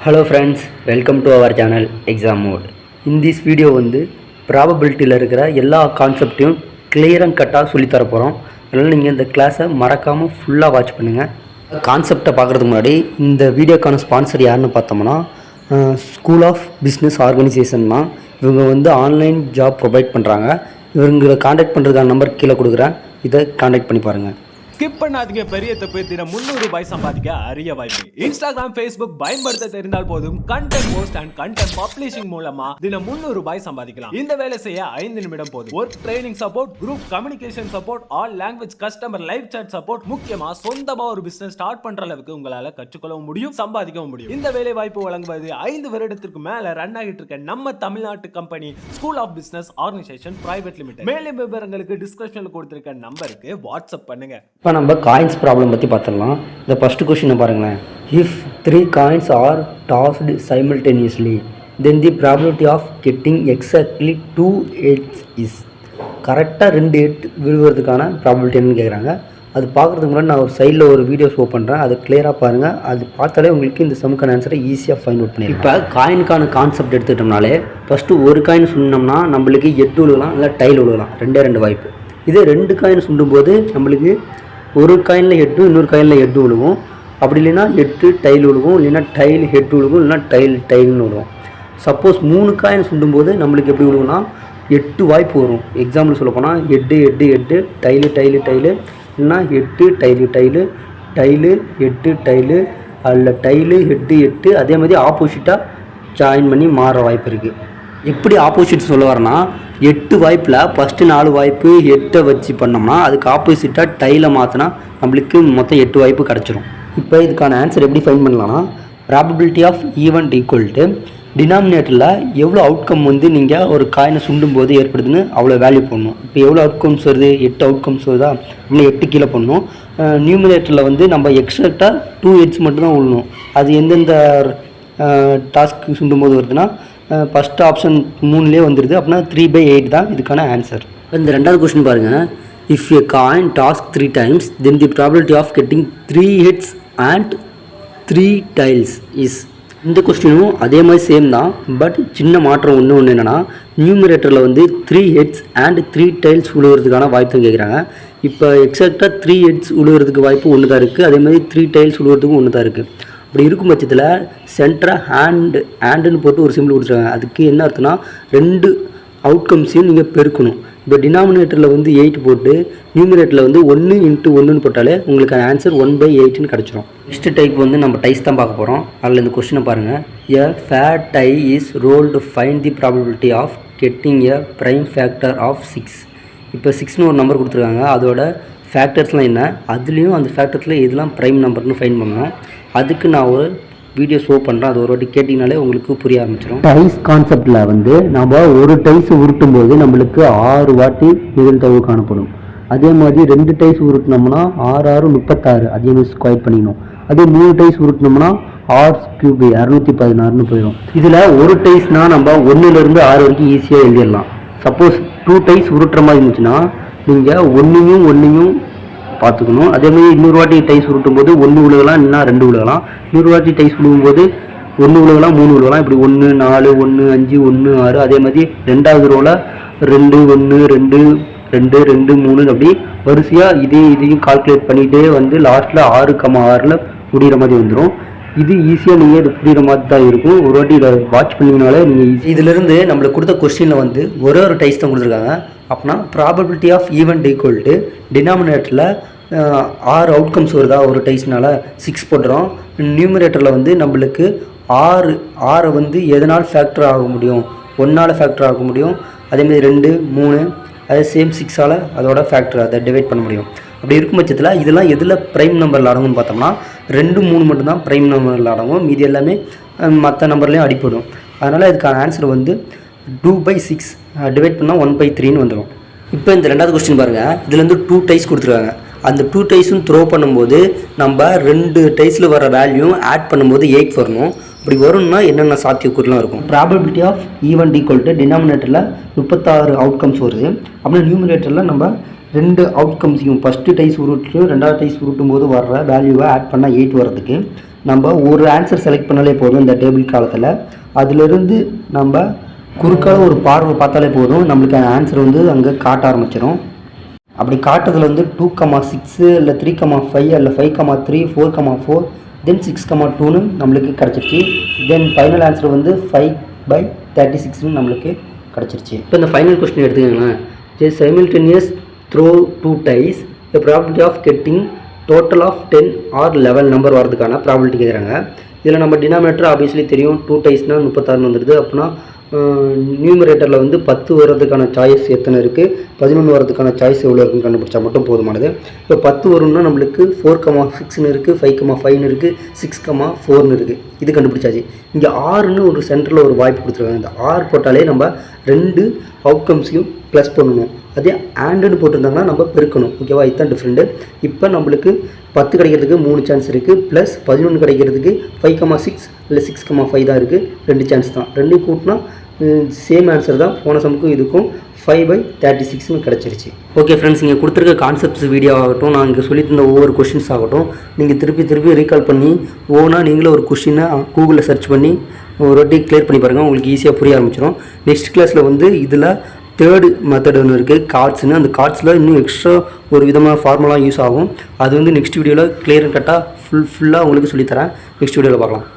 Hello friends, welcome to our channel Exam Mode. In this video வந்து ப்ராபபிலிட்டியில் இருக்கிற எல்லா கான்செப்டையும் clear and கட்டாக சொல்லித்தர போகிறோம். அதனால் நீங்கள் இந்த கிளாஸை மறக்காமல் ஃபுல்லாக வாட்ச் பண்ணுங்கள். கான்செப்டை பார்க்குறதுக்கு முன்னாடி இந்த வீடியோக்கான ஸ்பான்சர் யாருன்னு பார்த்தோம்னா ஸ்கூல் ஆஃப் பிஸ்னஸ் ஆர்கனைசேஷன் தான். இவங்க வந்து ஆன்லைன் ஜாப் ப்ரொவைட் பண்ணுறாங்க. இவங்களை காண்டாக்ட் பண்ணுறதுக்கான நம்பர் கீழே கொடுக்குறேன். இதை காண்டாக்ட் பண்ணி பாருங்கள். ஸ்கிப் பண்ணாதீங்க. பெரிய தப்பு. தினம் 300 ரூபாய் சம்பாதிக்க அரிய வாய்ப்பு. இன்ஸ்டாகிராம், ஃபேஸ்புக் பயன்படுத்த தெரிந்தால் போதும் content post and content publishing மூலமா தினம் 300 ரூபாய் சம்பாதிக்கலாம். இந்த வேலை செய்ய 5 நிமிடம் போதும். Work training support, group communication support, all language customer live chat support, முக்கியமா சொந்தமா ஒரு பிசினஸ் ஸ்டார்ட் பண்ற அளவுக்கு உங்களால கற்றுக்கொள்ளவும் முடியும், சம்பாதிக்கவும் முடியும். இந்த வேலை வாய்ப்பு வழங்குவது 5 வருடத்திற்கு மேல ரன் ஆகிட்டு இருக்க நம்ம தமிழ்நாட்டு company school of business organization private limited. மேலும் விவரங்களுக்கு டிஸ்கிரிப்ஷன்ல கொடுத்திருக்க நம்பருக்கு வாட்ஸ்அப் பண்ணுங்க. இப்போ நம்ம காயின்ஸ் ப்ராப்ளம் பற்றி பார்த்துடலாம். இந்த ஃபஸ்ட்டு கொஸ்டினை பாருங்களேன். If 3 coins are tossed simultaneously then the probability of getting exactly 2 8 is. கரெக்டாக 2 8 விழுவதுக்கான ப்ராபபிலிட்டின்னு கேட்குறாங்க. அது பார்க்குறதுக்கு முன்னாடி நான் ஒரு சைடில் ஒரு வீடியோ ஷோ பண்ணுறேன். அதை கிளியராக பாருங்கள். அது பார்த்தாலே உங்களுக்கு இந்த சமுக்கான ஆன்சரை ஈஸியாக ஃபைண்ட் அவுட் பண்ணிடுங்க. இப்போ காயினுக்கான கான்செப்ட் எடுத்துக்கிட்டோம்னாலே ஃபஸ்ட்டு ஒரு காயின் சொன்னோம்னா நம்மளுக்கு 8 விழுகலாம், இல்லை டைல் விழுகலாம். 2 வாய்ப்பு. இதே 2 காயின் சுண்டும்போது நம்மளுக்கு ஒரு காயினில் 8 இன்னொரு காயினில் 8 விழுகும். அப்படி இல்லைன்னா 8 டைல் விழுகும், இல்லைன்னா டைல் 8 விழுகும், இல்லைனா டைல்னு விழுகும். சப்போஸ் 3 காயின் சுண்டும்போது நம்மளுக்கு எப்படி விழுகும்னா 8 வாய்ப்பு வரும். எக்ஸாம்பிள் சொல்ல போனால் 8 8 8 டைலு இல்லைனா 8 டைலு 8 டைலு அதில் டைலு 8 8. அதே மாதிரி ஆப்போசிட்டாக ஜாயின் பண்ணி மாறுற வாய்ப்பு இருக்குது. எப்படி ஆப்போசிட் சொல்ல வரனா 8 வாய்ப்பில் ஃபஸ்ட்டு 4 வாய்ப்பு 8 வச்சு பண்ணோம்னா அதுக்கு ஆப்போசிட்டாக டைலை மாற்றினா நம்மளுக்கு மொத்தம் 8 வாய்ப்பு கிடச்சிரும். இப்போ இதுக்கான ஆன்சர் எப்படி ஃபைண்ட் பண்ணலாம்னா probability of event equal to டினாமினேட்டரில் எவ்வளோ அவுட்கம் வந்து நீங்கள் ஒரு காயினை சுண்டும் போது ஏற்படுதுன்னு அவ்வளோ வேல்யூ பண்ணணும். இப்போ எவ்வளோ அவுட்கம்ஸ் வருது, 8 அவுட்கம்ஸ் வருதா, இன்னும் 8 கீழே பண்ணணும். நியூமினேட்டரில் வந்து நம்ம எக்ஸாக்டாக 2 8 மட்டும்தான் விழணும். அது எந்தெந்த டாஸ்க் சுண்டும் போது வருதுன்னா ஃபஸ்ட் ஆப்ஷன் 3லேயே வந்துடுது. அப்படின்னா 3/8 தான் இதுக்கான ஆன்சர். இந்த ரெண்டாவது கொஸ்டின் பாருங்கள். If a coin task 3 times then the probability of getting 3 hits and 3 tiles is. இந்த கொஸ்டினும் அதே மாதிரி சேம் தான். பட் சின்ன மாற்றம் ஒன்று என்னென்னா நியூமரேட்டரில் வந்து 3 hits அண்ட் 3 tiles விழுகிறதுக்கான வாய்ப்பு தான் கேட்குறாங்க. இப்போ எக்ஸாக்டாக 3 hits விழுகிறதுக்கு வாய்ப்பு ஒன்று தான் இருக்குது. அதே மாதிரி 3 tiles விழுகிறதுக்கும் ஒன்று தான் இருக்குது. அப்படி இருக்கும் பட்சத்தில் சென்டராக ஹேண்டுன்னு போட்டு ஒரு சிம்பிள் கொடுத்துருக்காங்க. அதுக்கு என்ன அர்த்தம்னா 2 அவுட்கம்ஸையும் நீங்கள் பெருக்கணும். இப்போ டினாமினேட்டரில் வந்து 8 போட்டு நியூமினேட்டரில் வந்து 1 × 1ன்னு போட்டாலே உங்களுக்கு ஆன்சர் 1/8ன்னு கிடச்சிரும். நெக்ஸ்ட் டைப் வந்து நம்ம டைஸ் தான் பார்க்க போகிறோம். அதில் இந்த கொஸ்டினை பாருங்கள். A fair die is rolled find the probability of getting a prime factor of 6. இப்போ 6ன்னு ஒரு நம்பர் கொடுத்துருக்காங்க. அதோட ஃபேக்டர்ஸ்லாம் என்ன, அதுலேயும் அந்த ஃபேக்டர்ஸில் எதுலாம் ப்ரைம் நம்பர்னு ஃபைண்ட் பண்ணணும். அதுக்கு நான் ஒரு வீடியோ ஷோ பண்ணுறேன். அது ஒரு வாட்டி கேட்டிங்கனாலே உங்களுக்கு புரிய ஆரம்பிச்சிடும். டைஸ் கான்செப்டில் வந்து நம்ம ஒரு டைஸ் உருட்டும் போது நம்மளுக்கு 6 வாட்டி நிகழ்தகவு காணப்படும். அதே மாதிரி 2 டைஸ் உருட்டினோம்னா 6 6 36, அதே மாதிரி ஸ்கொயர் பண்ணிக்கணும். அதே 3 டைஸ் உருட்டினோம்னா 6³ 616ன்னு போயிடும். இதில் ஒரு டைஸ்னால் நம்ம 1லேருந்து 6 வரைக்கும் ஈஸியாக எழுதிடலாம். சப்போஸ் 2 டைஸ் உருட்டுற மாதிரி இருந்துச்சுன்னா நீங்கள் ஒன்றையும் பார்த்துக்கணும். அதேமாதிரி இன்னொரு வாட்டி டைஸ் உருட்டும் போது 1 விழுகலாம், இல்லைனா 2 விழுகலாம். இன்னொரு வாட்டி டைஸ் விழுகும்போது 1 விழுகலாம், 3 விழுகலாம். இப்படி 1 4 1 5 1 6. அதே மாதிரி 2வது ரோவில் 2 1 2 2 2 3 அப்படி வரிசையாக இதையும் கால்குலேட் பண்ணிகிட்டே வந்து லாஸ்ட்டில் 6,6ல் முடிகிற மாதிரி வந்துடும். இது ஈஸியாக நீங்கள் இது புரிகிற மாதிரி தான் இருக்கும். ஒரு வாட்டி இதை வாட்ச் பண்ணிங்கனாலே நீங்கள் இதிலிருந்து நம்மளுக்கு கொடுத்த கொஸ்டினில் வந்து ஒரு டைஸ் தான் கொடுத்துருக்காங்க. அப்படின்னா probability of event equal to டினாமினேட்டரில் 6 அவுட்கம்ஸ் வருதா ஒரு டைஸ்னால 6 போட்டுறோம். நியூமரேட்டரில் வந்து நம்மளுக்கு 6 வந்து எதனால் ஃபேக்டர் ஆக முடியும், 1ஆல் ஃபேக்டர் ஆக முடியும். அதேமாதிரி 2 3 அதே சேம் 6ஆல் அதோட ஃபேக்டர் அதை டிவைட் பண்ண முடியும். அப்படி இருக்கும் பட்சத்தில் இதெல்லாம் எதில் ப்ரைம் நம்பரில் அடங்கும்னு பார்த்தோம்னா 2 3 மட்டும்தான் ப்ரைம் நம்பரில் அடங்கும். மீதி எல்லாமே மற்ற நம்பர்லேயும் அடிப்படும். அதனால் இதுக்கான ஆன்சர் வந்து 2/6 டிவைட் பண்ணால் 1/3ன்னு வந்துடும். இப்போ இந்த ரெண்டாவது கொஸ்டின் பாருங்கள். இதில் வந்து 2 டைஸ் கொடுத்துருக்காங்க. அந்த 2 டைஸும் த்ரோ பண்ணும்போது நம்ம 2 டைஸில் வர வேல்யூ ஆட் பண்ணும்போது 8 வரணும். இப்படி வரும்னா என்னென்ன சாத்தியக்கூறுலாம் இருக்கும். Probability of event equal to டினாமினேட்டரில் 36 அவுட்கம்ஸ் வருது. அப்படின்னா நியூமினேட்டரில் நம்ம 2 அவுட்கம்ஸையும் ஃபஸ்ட்டு டைஸ் உருட்டும் 2வது டைஸ் உருட்டும் போது வர்ற வேல்யூவை ஆட் பண்ணால் 8 வர்றதுக்கு நம்ம ஒரு ஆன்சர் செலக்ட் பண்ணாலே போதும் இந்த டேபிள் காலத்தில். அதிலிருந்து நம்ம குறுக்கால ஒரு பார்வை பார்த்தாலே போதும், நம்மளுக்கு ஆன்சர் வந்து அங்கே காட்ட ஆரம்பிச்சிடும். அப்படி காட்டுறதுல வந்து 2,6 இல்லை 3,5 இல்லை 5,3 4,4 தென் 6,2ன்னு நம்மளுக்கு கிடச்சிருச்சு. தென் ஃபைனல் ஆன்சர் வந்து 5/36ன்னு நம்மளுக்கு கிடச்சிருச்சு. இப்போ இந்த ஃபைனல் கொஸ்டின் எடுத்துக்கோங்களேன். Simultaneous throw 2 dice the probability of getting total of 10 or 11 number வரதுக்கான ப்ராபபிலிட்டி கேட்குறாங்க. இதில் நம்ம டினாமினேட்டர் ஆப்வியஸ்லி தெரியும், 2 டைஸ்னால் 36 வந்துடுது. அப்படின்னா நியூமரேட்டரில் வந்து 10 வர்றதுக்கான சாய்ஸ் எத்தனை இருக்குது, 11 வரதுக்கான சாய்ஸ் எவ்வளோ இருக்குன்னு கண்டுபிடிச்சா மட்டும் போதுமானது. இப்போ 10 வரும்னா நம்மளுக்கு 4,6ன்னு இருக்குது, 5,5ன்னு இருக்குது, 6,4ன்னு இருக்குது. இது கண்டுபிடிச்சாச்சு. இங்கே 6ன்னு ஒரு சென்டரில் ஒரு வாய்ப்பு கொடுத்துருக்காங்க. இந்த 6 போட்டாலே நம்ம 2 அவுட்கம்ஸையும் ப்ளஸ் பண்ணணும். அதே ஆண்டுன்னு போட்டிருந்தாங்கன்னா நம்ம பெருக்கணும். ஓகேவா, இதுதான் டிஃப்ரெண்ட்டு. இப்போ நம்மளுக்கு 10 கிடைக்கிறதுக்கு 3 சான்ஸ் இருக்குது, ப்ளஸ் 11 கிடைக்கிறதுக்கு 5,6 இல்லை 6,5 தான் இருக்குது. 2 சான்ஸ் தான். 2 கூட்டினா சேம் ஆன்சர் தான். போன சமுக்கும் இதுக்கும் 5/36ன்னு கிடச்சிருச்சு. ஓகே ஃப்ரெண்ட்ஸ், இங்கே கொடுத்துருக்க கான்செப்ட்ஸ் வீடியோ ஆகட்டும், நான் இங்கே சொல்லியிருந்த ஒவ்வொரு கொஷின்ஸ் ஆகட்டும், நீங்கள் திருப்பி ரீகால் பண்ணி ஓனாக நீங்களே ஒரு கொஷினை கூகுளில் சர்ச் பண்ணி ஒரு வாட்டி கிளியர் பண்ணி பாருங்கள். உங்களுக்கு ஈஸியாக புரிய ஆரம்பிச்சிடும். நெக்ஸ்ட் கிளாஸில் வந்து இதில் தேர்டு மெத்தட் ஒன்று இருக்குது, கார்ட்ஸ்னு. அந்த கார்ட்ஸில் இன்னும் எக்ஸ்ட்ரா ஒரு விதமான ஃபார்முலா யூஸ் ஆகும். அது வந்து நெக்ஸ்ட் வீடியோவில் கிளியர் கட்டாக ஃபுல்லாக உங்களுக்கு சொல்லித்தரேன். நெக்ஸ்ட் வீடியோவில் பார்க்கலாம்.